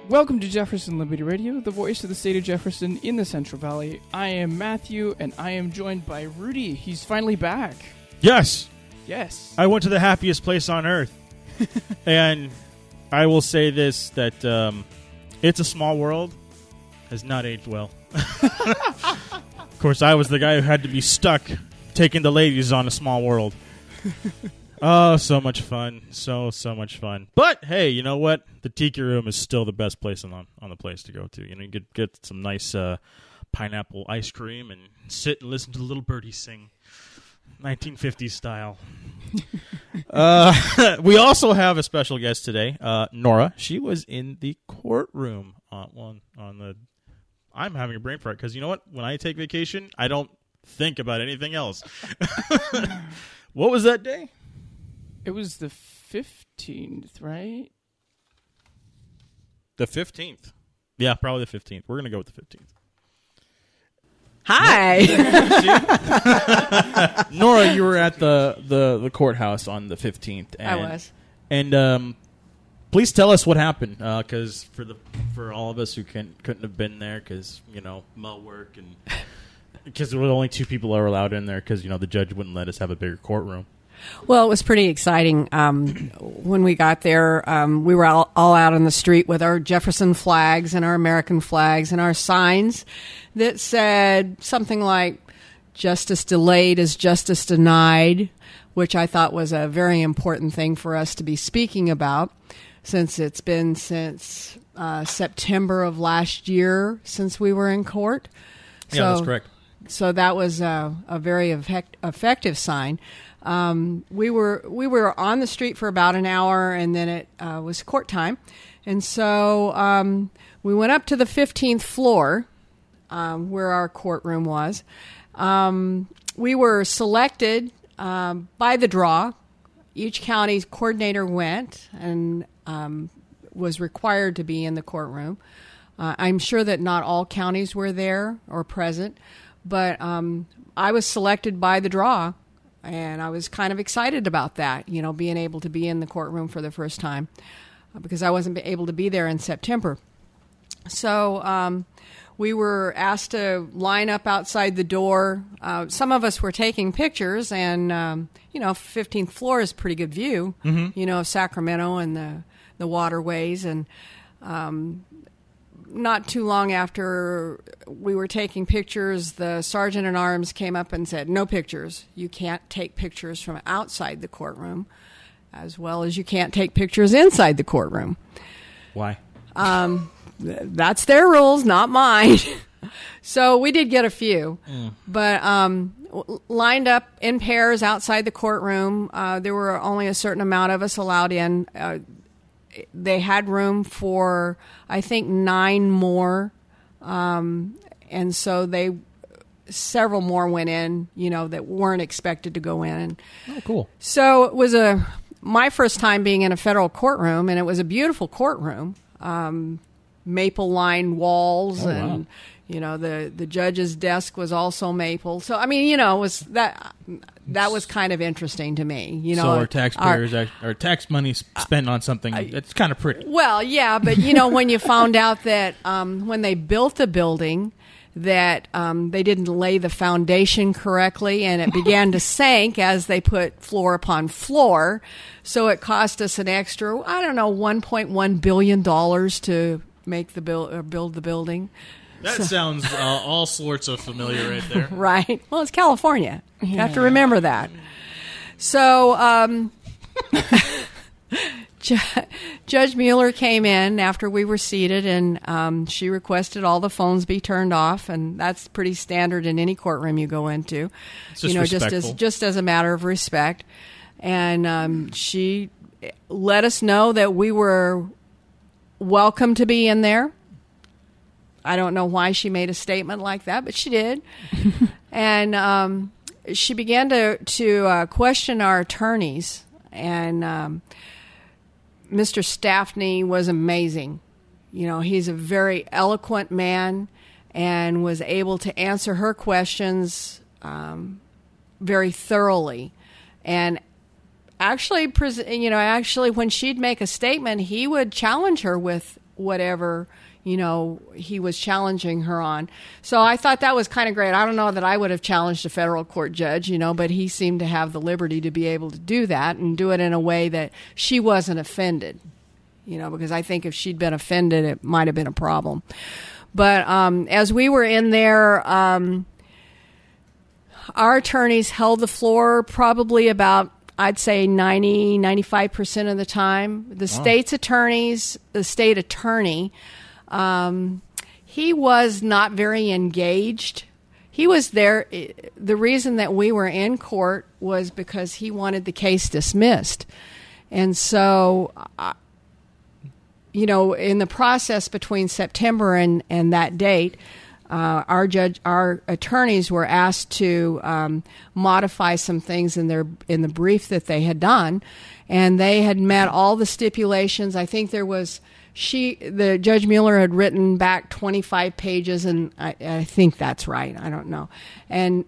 Welcome to Jefferson Liberty Radio, the voice of the state of Jefferson in the Central Valley. I am Matthew, and I am joined by Rudy. He's finally back. Yes. Yes. I went to the happiest place on earth. And I will say this, that It's a Small World has not aged well. Of course, I was the guy who had to be stuck taking the ladies on A Small World. Oh, so much fun. So much fun. But, hey, you know what? The Tiki Room is still the best place on the place to go to. You know, you could get some nice pineapple ice cream and sit and listen to the little birdies sing. 1950s style. We also have a special guest today, Nora. She was in the courtroom on the... I'm having a brain fart because, you know what? When I take vacation, I don't think about anything else. What was that day? It was the 15th, right? The 15th. Yeah, probably the 15th. We're going to go with the 15th. Hi. Nora, you were at the courthouse on the 15th. And, I was. And please tell us what happened, because for all of us who couldn't have been there because, you know, mo work and because there were only 2 people that were allowed in there because, you know, the judge wouldn't let us have a bigger courtroom. Well, it was pretty exciting. When we got there, we were all out on the street with our Jefferson flags and our American flags and our signs that said something like, "Justice delayed is justice denied," which I thought was a very important thing for us to be speaking about, since it's been since September of last year since we were in court. Yeah, that's correct. So that was a very effective sign. We were on the street for about an hour, and then it was court time. And so we went up to the 15th floor where our courtroom was. We were selected by the draw. Each county's coordinator went and was required to be in the courtroom. I'm sure that not all counties were there or present, but I was selected by the draw. And I was kind of excited about that, you know, being able to be in the courtroom for the first time because I wasn't able to be there in September. So we were asked to line up outside the door. Some of us were taking pictures, and, you know, 15th floor is a pretty good view, you know, of Sacramento and the waterways. And not too long after we were taking pictures, the sergeant-at-arms came up and said, "No pictures. You can't take pictures from outside the courtroom, as well as you can't take pictures inside the courtroom." Why? That's their rules, not mine. So we did get a few, but lined up in pairs outside the courtroom. There were only a certain amount of us allowed in. They had room for, I think, 9 more, and so several more went in, you know, that weren't expected to go in. Oh, cool. So it was my first time being in a federal courtroom, and it was a beautiful courtroom, maple-lined walls, and wow. You know, the judge's desk was also maple. So, I mean, you know, that was kind of interesting to me. You know, so our taxpayers, our tax money spent on something that's kind of pretty. Well, yeah, but, you know, when you found out that when they built the building that they didn't lay the foundation correctly, and it began to sink as they put floor upon floor. So it cost us an extra, I don't know, $1.1 billion to make build the building. That sounds all sorts of familiar right there. Right. Well, it's California. You have to remember that. So Judge Mueller came in after we were seated, and she requested all the phones be turned off, and that's pretty standard in any courtroom you go into. It's just just as a matter of respect. And she let us know that we were welcome to be in there. I don't know why she made a statement like that, but she did. And she began to question our attorneys. And Mr. Staffney was amazing. You know, he's a very eloquent man and was able to answer her questions very thoroughly. And actually, when she'd make a statement, he would challenge her with whatever, he was challenging her on. So I thought that was kind of great. I don't know that I would have challenged a federal court judge, but he seemed to have the liberty to be able to do that and do it in a way that she wasn't offended, because I think if she'd been offended, it might have been a problem. But as we were in there, our attorneys held the floor probably about, I'd say 95% of the time. The state's attorneys, the state attorney, he was not very engaged. He was there. The reason that we were in court was because he wanted the case dismissed. And so, in the process between September and that date, our attorneys were asked to modify some things in the brief that they had done, and they had met all the stipulations. I think there was the Judge Mueller had written back 25 pages, and I think that's right. I don't know, and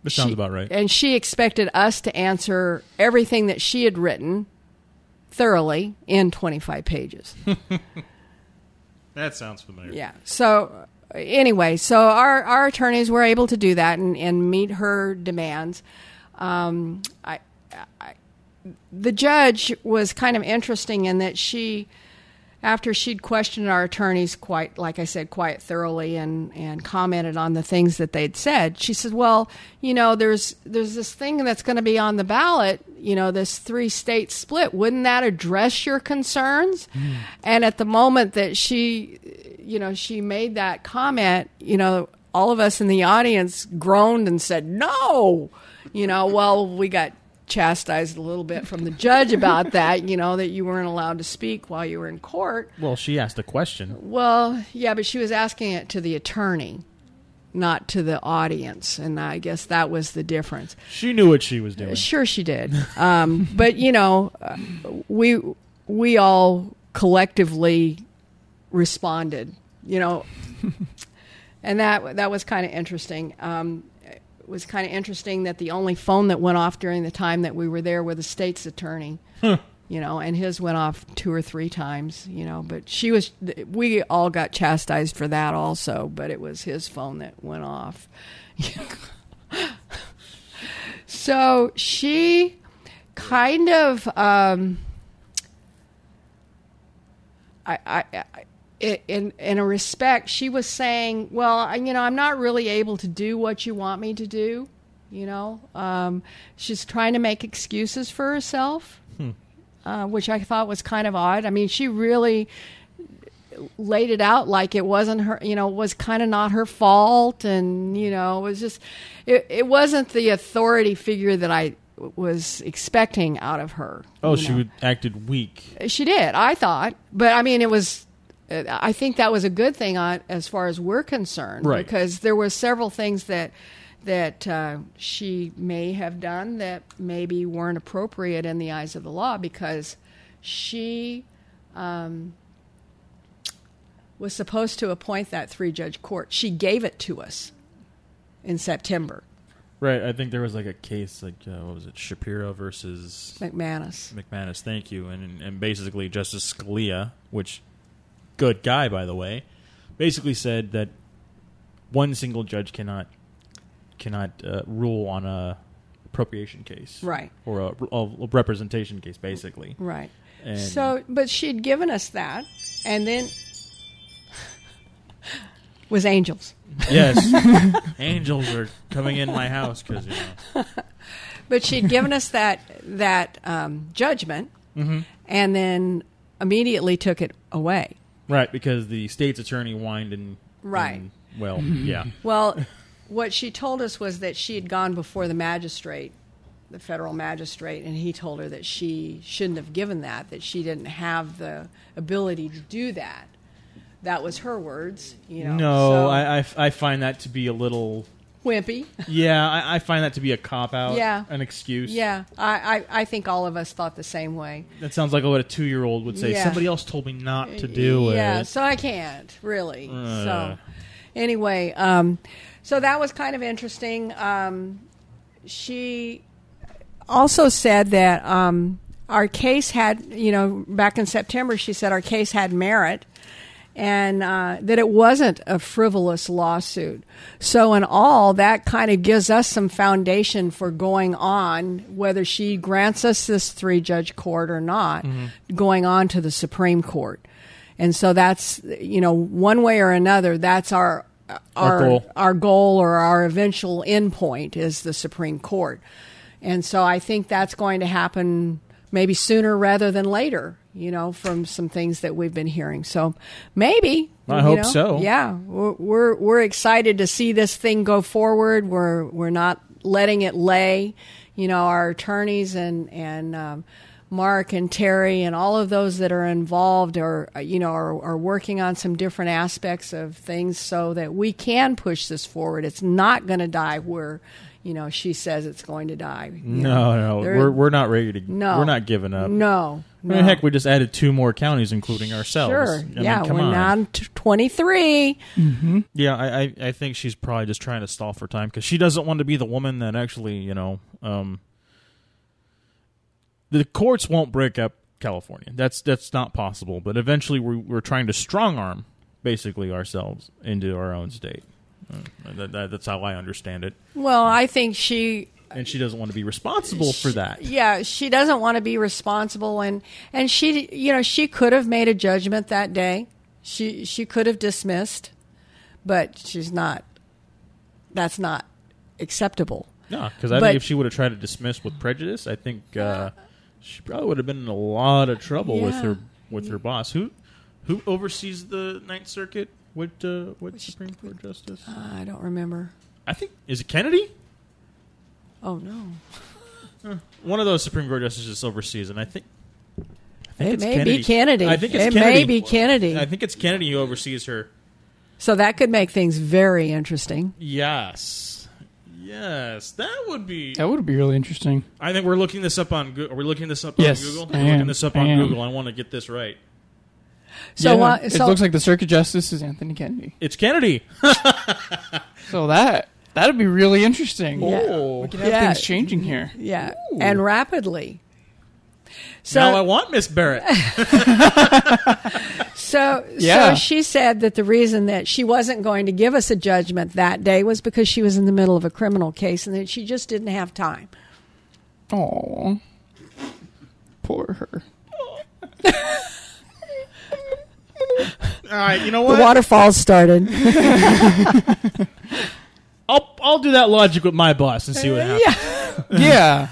that sounds about right. And she expected us to answer everything that she had written thoroughly in 25 pages. That sounds familiar. Yeah. So. Anyway, so our attorneys were able to do that and meet her demands. The judge was kind of interesting in that after she'd questioned our attorneys quite thoroughly and commented on the things that they'd said, she said, well, there's this thing that's going to be on the ballot, this 3-state split. Wouldn't that address your concerns? Mm. And at the moment that she made that comment, all of us in the audience groaned and said, no, well, we got chastised a little bit from the judge about that, that you weren't allowed to speak while you were in court. Well, she asked a question. Well, yeah, but she was asking it to the attorney, not to the audience, and I guess that was the difference. She knew what she was doing. Sure she did. But, we all collectively responded, and that was kind of interesting. It was kind of interesting that the only phone that went off during the time that we were there was the state's attorney, and his went off 2 or 3 times, but we all got chastised for that also, but it was his phone that went off. So she kind of, in a respect, she was saying, well, I'm not really able to do what you want me to do. She's trying to make excuses for herself, which I thought was kind of odd. I mean, she really laid it out like it wasn't her, it was kind of not her fault. And, it was just, it wasn't the authority figure that I was expecting out of her. Oh, she acted weak. She did, I thought. But, I mean, I think that was a good thing as far as we're concerned. Right. Because there were several things that she may have done that maybe weren't appropriate in the eyes of the law, because she was supposed to appoint that 3-judge court. She gave it to us in September. Right. I think there was like a case, what was it, Shapiro versus McManus. Thank you. And basically Justice Scalia, which, good guy by the way, basically said that one single judge cannot rule on a appropriation case, right, or a representation case, basically, right. And so, but she'd given us that, and then was angels. Yes, angels are coming in my house because But she'd given us that judgment, mm-hmm. and then immediately took it away. Right, because the state's attorney whined and right. And, well, yeah. Well, what she told us was that she had gone before the magistrate, the federal magistrate, and he told her that she shouldn't have given that she didn't have the ability to do that. That was her words, No, so, I find that to be a little wimpy. Yeah, I find that to be a cop-out, yeah. An excuse. Yeah, I think all of us thought the same way. That sounds like what a 2-year-old would say. Yeah. Somebody else told me not to do it. Yeah, so I can't, really. So, anyway, so that was kind of interesting. She also said that our case had, back in September, she said our case had merit, and that it wasn't a frivolous lawsuit. So in all, that kind of gives us some foundation for going on, whether she grants us this 3-judge court or not, going on to the Supreme Court. And so that's, one way or another, that's our goal or our eventual endpoint is the Supreme Court. And so I think that's going to happen maybe sooner rather than later, from some things that we've been hearing. So maybe. I hope so. Yeah. We're excited to see this thing go forward. We're not letting it lay. Our attorneys and Mark and Terry and all of those that are involved are working on some different aspects of things so that we can push this forward. It's not going to die where, she says it's going to die. No, we're not ready to. No, we're not giving up. No. I mean, heck, we just added 2 more counties, including ourselves. Sure. Come we're on. down to 23. Mm-hmm. Yeah, I think she's probably just trying to stall for time because she doesn't want to be the woman that actually, the courts won't break up California. That's not possible. But eventually, we're trying to strong arm basically ourselves into our own state. That's how I understand it. Well, I think she doesn't want to be responsible for that. Yeah, she doesn't want to be responsible, and she could have made a judgment that day. She could have dismissed, but she's not. That's not acceptable. No, because I think if she would have tried to dismiss with prejudice, I think she probably would have been in a lot of trouble with her boss. Who oversees the Ninth Circuit? What Supreme Court justice? I don't remember. I think is it Kennedy? Oh no. One of those Supreme Court justices oversees, and I think it it's may Kennedy. be Kennedy. I think it's it Kennedy. may be Kennedy. I think it's Kennedy who oversees her. So that could make things very interesting. Yes, that would be really interesting. I think we're looking this up on Google. Are we looking this up Yes, on Google? I We're looking am. this up I on am. Google. I want to get this right. So, yeah, it looks like the Circuit Justice is Anthony Kennedy. It's Kennedy. So that'd be really interesting. Oh. We could have things changing here. Yeah, Ooh. and rapidly. So now I want Miss Barrett. So Yeah. she said that the reason that she wasn't going to give us a judgment that day was because she was in the middle of a criminal case and that she just didn't have time. Oh, poor her. All right, you know what? The waterfalls started. I'll do that logic with my boss and see what happens. Yeah.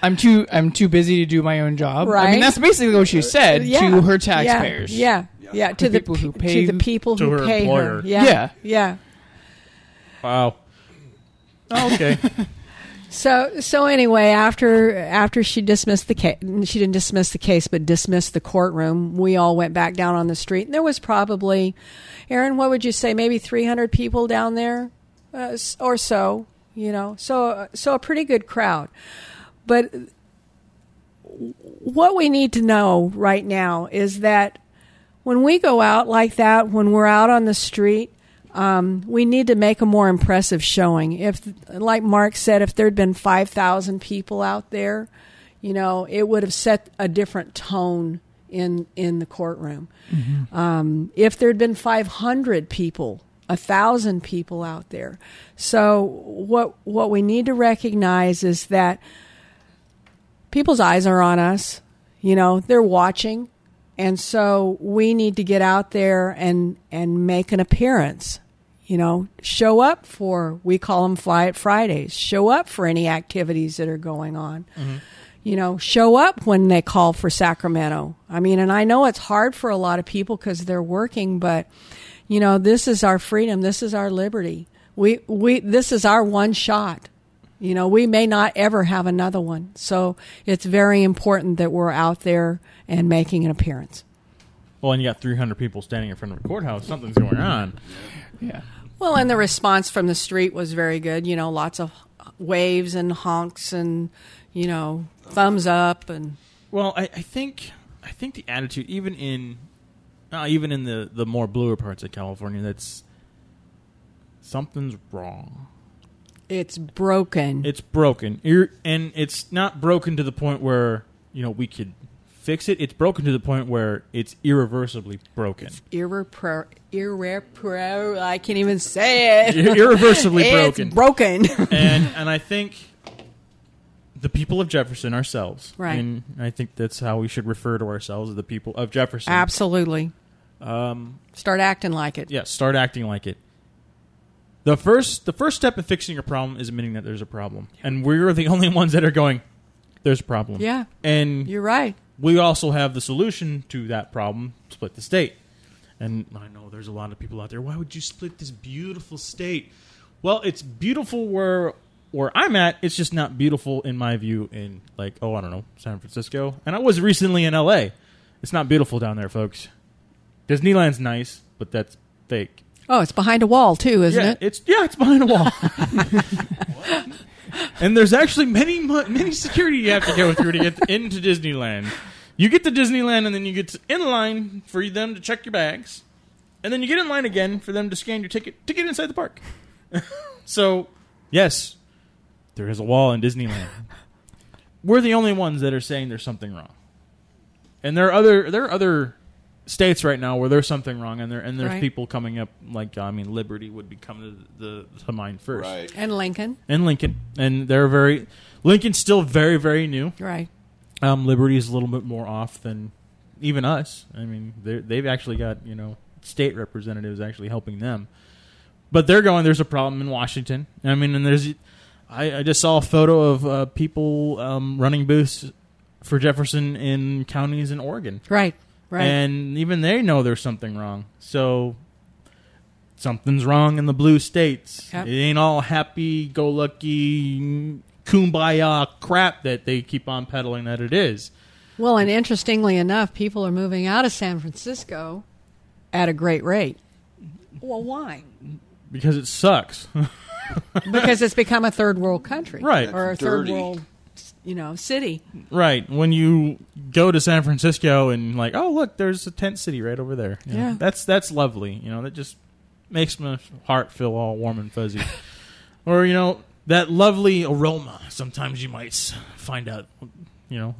I'm too busy to do my own job. I Right. mean, that's basically what she said to her taxpayers. Yeah. To the people who pay to the people to who her pay employer. her. Yeah. Wow. Oh, okay. So anyway, after she dismissed the case, she didn't dismiss the case, but dismissed the courtroom. We all went back down on the street, and there was probably, Aaron, what would you say, maybe 300 people down there, or so. So a pretty good crowd. But what we need to know right now is that when we go out like that, when we're out on the street, we need to make a more impressive showing. If, like Mark said, if there'd been 5,000 people out there, it would have set a different tone in the courtroom. Mm-hmm. If there'd been 500 people, 1,000 people out there. So what we need to recognize is that people's eyes are on us. They're watching. And so we need to get out there and make an appearance. Show up for, we call them Fly It Fridays. Show up for any activities that are going on. Mm-hmm. Show up when they call for Sacramento. I mean, and I know it's hard for a lot of people because they're working, but, this is our freedom. This is our liberty. This is our one shot. We may not ever have another one. So it's very important that we're out there and making an appearance. Well, and you got 300 people standing in front of a courthouse. Something's going on. Yeah. Well, and the response from the street was very good. Lots of waves and honks and, thumbs up. And well, I think the attitude, even in the more bluer parts of California, that's something's wrong. it's broken. It's broken. And it's not broken to the point where, we could fix it. It's broken to the point where it's irreversibly broken. I can't even say it. Irreversibly broken. It's broken. and I think the people of Jefferson ourselves, right? And I think that's how we should refer to ourselves, as the people of Jefferson. Absolutely. Start acting like it. Yeah, start acting like it. The first step in fixing a problem is admitting that there's a problem, and we're the only ones that are going, there's a problem. Yeah, and you're right. We also have the solution to that problem: split the state. And I know there's a lot of people out there. Why would you split this beautiful state? Well, it's beautiful where I'm at. It's just not beautiful in my view in I don't know, San Francisco. And I was recently in LA. It's not beautiful down there, folks. Disneyland's nice, but that's fake. Oh, it's behind a wall too, isn't it? It's behind a wall. And there's actually many security you have to go through to get into Disneyland. You get to Disneyland, and then you get in line for them to check your bags. And then you get in line again for them to scan your ticket to get inside the park. So, yes, there is a wall in Disneyland. We're the only ones that are saying there's something wrong. And there are other states right now where there's something wrong, and there's right. people coming up Liberty would be coming to mind first. Right. And Lincoln. And Lincoln's still very, very new. Right. Liberty is a little bit more off than even us. I mean, they've actually got, state representatives actually helping them. But they're going, there's a problem in Washington. I mean, and I just saw a photo of people running booths for Jefferson in counties in Oregon. Right, right. And even they know there's something wrong. So something's wrong in the blue states. Yep. It ain't all happy-go-lucky kumbaya crap that they keep on peddling that it is. Well, and interestingly enough, people are moving out of San Francisco at a great rate. Well, why? Because it sucks. Because it's become a third world country. Right. Or a third world, city. Right. When you go to San Francisco and oh, look, there's a tent city right over there. Yeah. That's lovely. That just makes my heart feel all warm and fuzzy. Or, that lovely aroma. Sometimes you might find out, my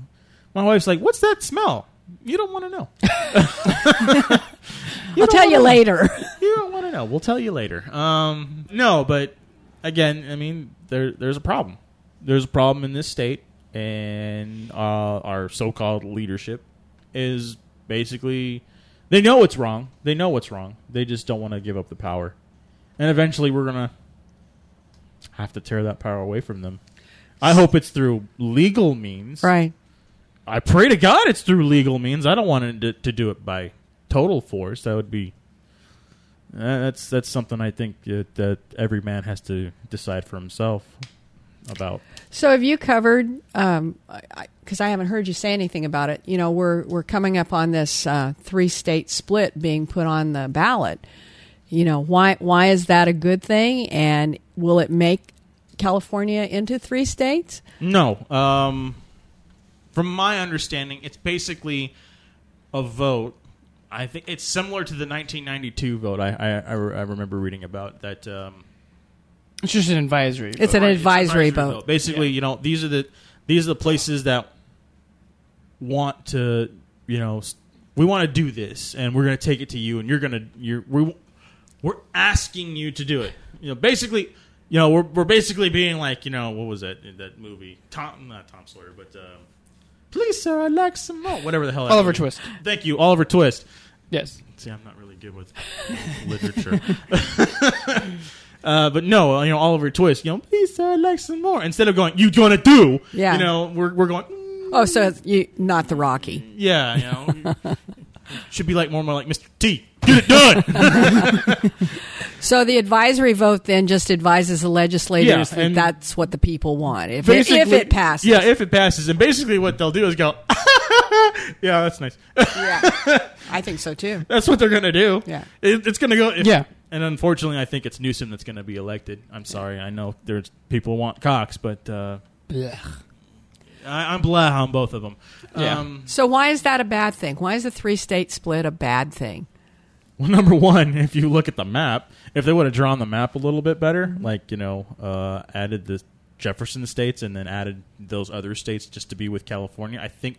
wife's like, what's that smell? You don't want to know. I'll tell you later. You don't want to know. We'll tell you later. No, but again, I mean, there's a problem. There's a problem in this state, and our so-called leadership is basically, they know it's wrong. They know what's wrong. They just don't want to give up the power. And eventually we're going to have to tear that power away from them. I hope it's through legal means. Right. I pray to God it's through legal means. I don't want it to do it by total force. That would be... that's something I think that every man has to decide for himself about. So have you covered, because I haven't heard you say anything about it, we're coming up on this 3-state split being put on the ballot. Why is that a good thing? And will it make California into 3 states? No. From my understanding, it's basically a vote. I think it's similar to the 1992 vote I remember reading about that. It's just an advisory. It's an advisory vote. Basically, these are the places that want to, we want to do this, and we're going to take it to you, and we're asking you to do it. Basically, we're basically being like, what was that movie? Not Tom Sawyer, but please, sir, I'd like some more. Whatever the hell. Oliver Twist. Thank you, Oliver Twist. Yes. See, I'm not really good with literature. But no, Oliver Twist, please, sir, I'd like some more. Instead of going, you gonna do, we're going, oh, so it's not the Rocky. Yeah, should be more like Mr. T. Get it done. So the advisory vote then just advises the legislators that that's what the people want. If it passes. Yeah, if it passes. And basically what they'll do is go, yeah, that's nice. Yeah, I think so too. That's what they're going to do. Yeah. It's going to go. Yeah. And unfortunately, I think it's Newsom that's going to be elected. I'm sorry. I know there's people who want Cox, but I'm blah on both of them. Yeah. So why is that a bad thing? Why is the 3-state split a bad thing? Well, number one, if you look at the map, if they would have drawn the map a little bit better, added the Jefferson states and then added those other states just to be with California, I think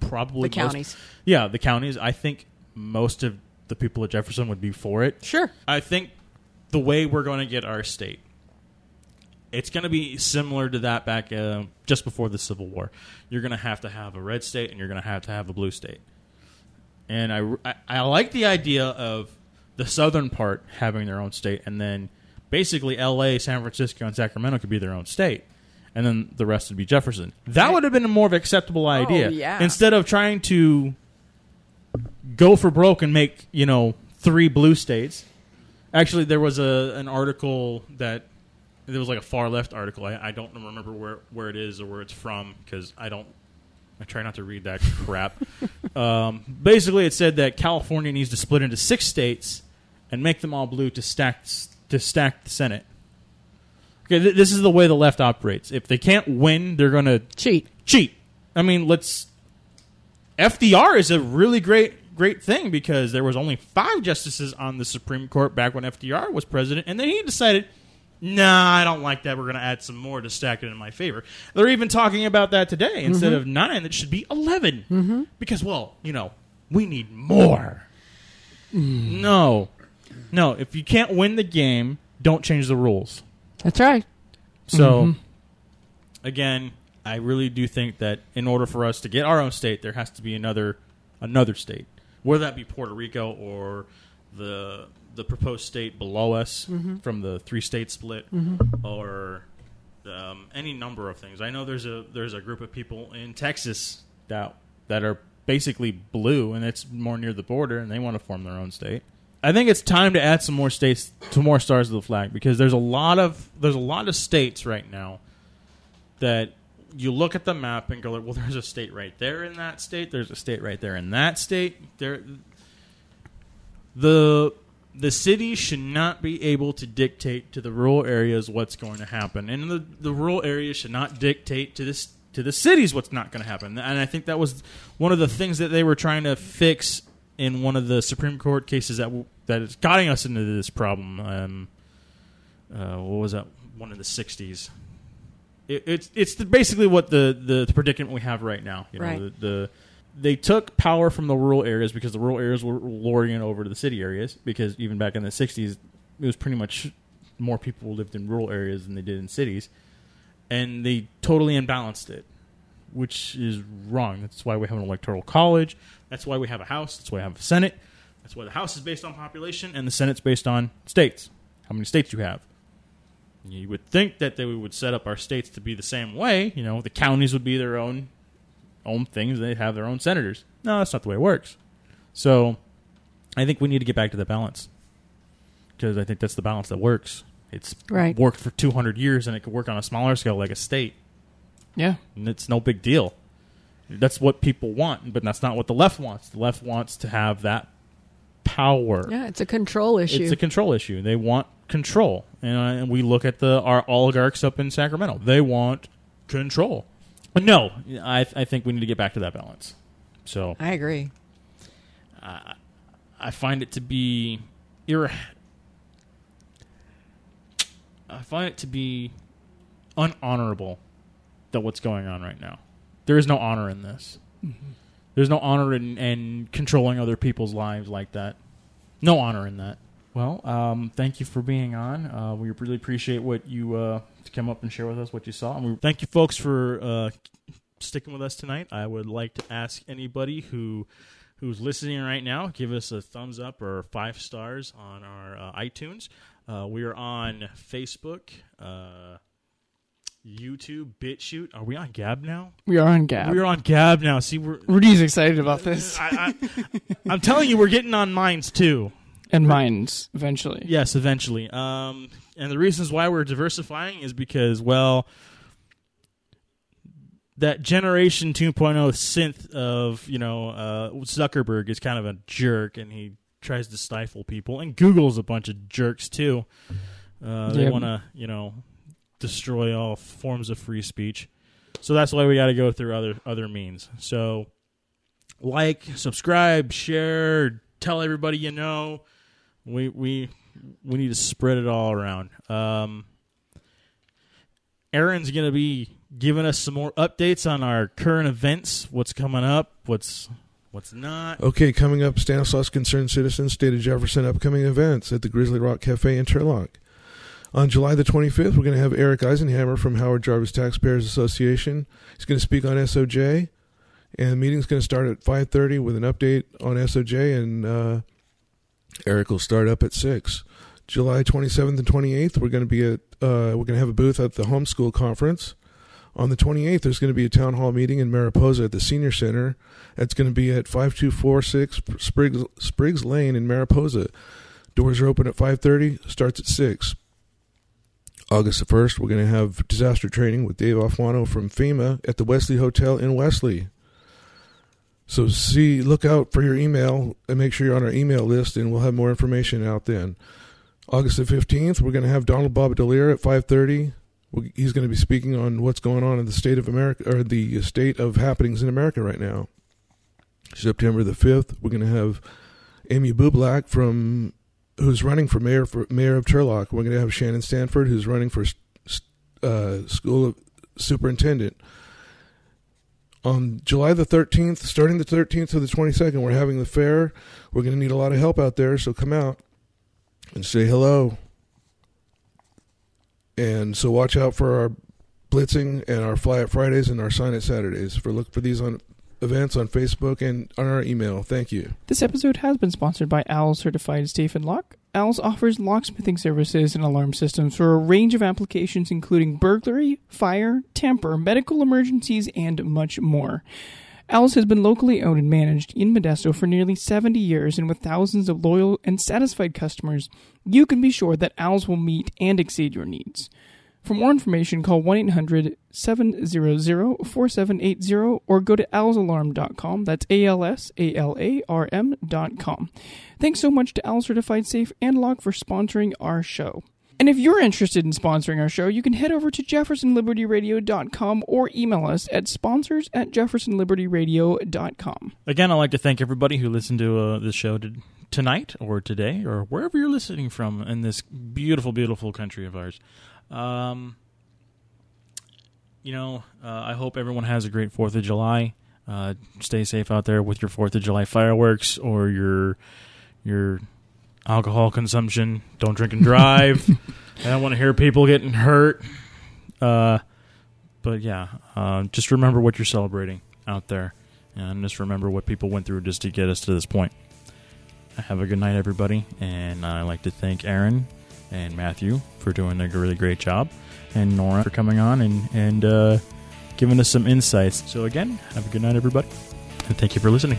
probably The counties. The counties. I think most of the people at Jefferson would be for it. Sure. I think the way we're going to get our state, it's going to be similar to that back just before the Civil War. You're going to have a red state, and you're going to have a blue state. And I like the idea of the southern part having their own state, and then basically L.A., San Francisco, and Sacramento could be their own state, and then the rest would be Jefferson. That would have been a more of an acceptable idea. Yeah. Instead of trying to go for broke and make 3 blue states. Actually, there was an article that there was like a far left article. I don't remember where it is or where it's from because I try not to read that crap. Basically, it said that California needs to split into 6 states and make them all blue to stack the Senate. Okay, this is the way the left operates. If they can't win, they're going to cheat. I mean, FDR is a really great thing because there was only 5 justices on the Supreme Court back when FDR was president, and then he decided, nah, I don't like that. We're going to add some more to stack it in my favor. They're even talking about that today. Instead of 9, it should be 11. Because, we need more. No. If you can't win the game, don't change the rules. That's right. So, again, I really do think that in order for us to get our own state, there has to be another state. Whether that be Puerto Rico or the proposed state below us from the 3-state split, or any number of things. I know there's a group of people in Texas that are basically blue, and it's more near the border, and they want to form their own state. I think it's time to add some more states, to more stars to the flag, because there's a lot of states right now that you look at the map and go, well, there's a state right there in that state. There's a state right there in that state. The city should not be able to dictate to the rural areas what's going to happen, and the rural areas should not dictate to the cities what's not going to happen. And I think that was one of the things that they were trying to fix in one of the Supreme Court cases that is getting us into this problem. What was that? One in the 60s. It's basically what the predicament we have right now. They took power from the rural areas because the rural areas were lording it over to the city areas, because even back in the 60s, it was pretty much more people lived in rural areas than they did in cities. And they totally imbalanced it, which is wrong. That's why we have an electoral college. That's why we have a House. That's why we have a Senate. That's why the House is based on population and the Senate's based on states, how many states you have. You would think that we would set up our states to be the same way. The counties would be their own things. They'd have their own senators. No, that's not the way it works. So I think we need to get back to the balance, because I think that's the balance that works. It's worked for 200 years, and it could work on a smaller scale like a state. Yeah. And it's no big deal. That's what people want, but that's not what the left wants. The left wants to have that power. Yeah, it's a control issue. It's a control issue. They want control. And we look at our oligarchs up in Sacramento. They want control. But no, I think we need to get back to that balance. So I agree. I find it to be unhonorable that what's going on right now. There is no honor in this. There's no honor in controlling other people's lives like that. No honor in that. Well, thank you for being on. We really appreciate what you to come up and share with us what you saw. And we thank you, folks, for sticking with us tonight. I would like to ask anybody who's listening right now, give us a thumbs up or 5 stars on our iTunes. We are on Facebook, YouTube, BitChute. Are we on Gab now? We are on Gab. We're on Gab now. See, Rudy's excited about this. I'm telling you, we're getting on Minds too. And Minds, eventually. Yes, eventually. And the reasons why we're diversifying is because, well, that Generation 2.0 synth of, Zuckerberg is kind of a jerk, and he tries to stifle people. And Google's a bunch of jerks, too. They want to, destroy all forms of free speech. So that's why we got to go through other means. So like, subscribe, share, tell everybody you know. We need to spread it all around. Aaron's going to be giving us some more updates on our current events, what's coming up, what's not. Okay, coming up, Stanislaus Concerned Citizens, State of Jefferson upcoming events at the Grizzly Rock Cafe in Turlock. On July the 25th, we're going to have Eric Eisenhammer from Howard Jarvis Taxpayers Association. He's going to speak on SOJ, and the meeting's going to start at 5:30 with an update on SOJ, and Eric will start up at 6. July 27th and 28th, we're going to have a booth at the Homeschool Conference. On the 28th, there's going to be a town hall meeting in Mariposa at the Senior Center. That's going to be at 5246 Spriggs Lane in Mariposa. Doors are open at 5:30, starts at 6. August the 1st, we're going to have disaster training with Dave Alfano from FEMA at the Wesley Hotel in Wesley. So look out for your email and make sure you're on our email list, and we'll have more information out then. August the 15th, we're going to have Donald Bobadelier at 5:30. He's going to be speaking on what's going on in the state of America, or the state of happenings in America right now. September the 5th, we're going to have Amy Bublak who's running for mayor of Turlock. We're going to have Shannon Stanford, who's running for school of superintendent. On July the 13th, starting the 13th to the 22nd, we're having the fair. We're going to need a lot of help out there, so come out and say hello. And so watch out for our blitzing and our Fly It Fridays and our Sign It Saturdays. Look for these on events on Facebook and on our email. Thank you. This episode has been sponsored by Owls Certified Safe and Lock. Owls offers locksmithing services and alarm systems for a range of applications including burglary, fire, tamper, medical emergencies, and much more. Owls has been locally owned and managed in Modesto for nearly 70 years, and with thousands of loyal and satisfied customers, you can be sure that Owls will meet and exceed your needs. For more information, call 1-800-700-4780 or go to owlsalarm.com. That's ALSALARM.com. Thanks so much to Owl Certified Safe and Lock for sponsoring our show. And if you're interested in sponsoring our show, you can head over to jeffersonlibertyradio.com or email us at sponsors@jeffersonlibertyradio.com. Again, I'd like to thank everybody who listened to this show tonight or today or wherever you're listening from in this beautiful, beautiful country of ours. I hope everyone has a great 4th of July. Stay safe out there with your 4th of July fireworks or your alcohol consumption. Don't drink and drive. I don't want to hear people getting hurt. But yeah, just remember what you're celebrating out there. And just remember what people went through just to get us to this point. Have a good night, everybody. And I'd like to thank Aaron and Matthew for doing a really great job, and Nora for coming on and giving us some insights. So again, have a good night, everybody, and thank you for listening.